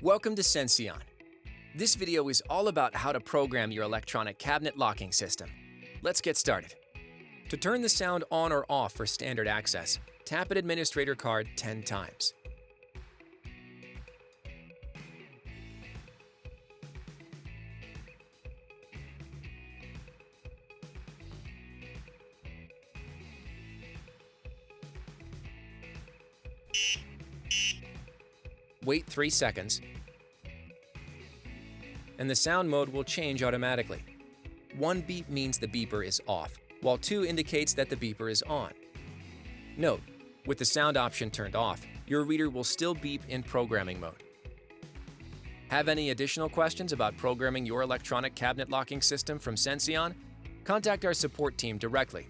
Welcome to Senseon. This video is all about how to program your electronic cabinet locking system. Let's get started. To turn the sound on or off for standard access, tap an administrator card 10 times. Wait 3 seconds, and the sound mode will change automatically. 1 beep means the beeper is off, while 2 indicates that the beeper is on. Note, with the sound option turned off, your reader will still beep in programming mode. Have any additional questions about programming your electronic cabinet locking system from Senseon? Contact our support team directly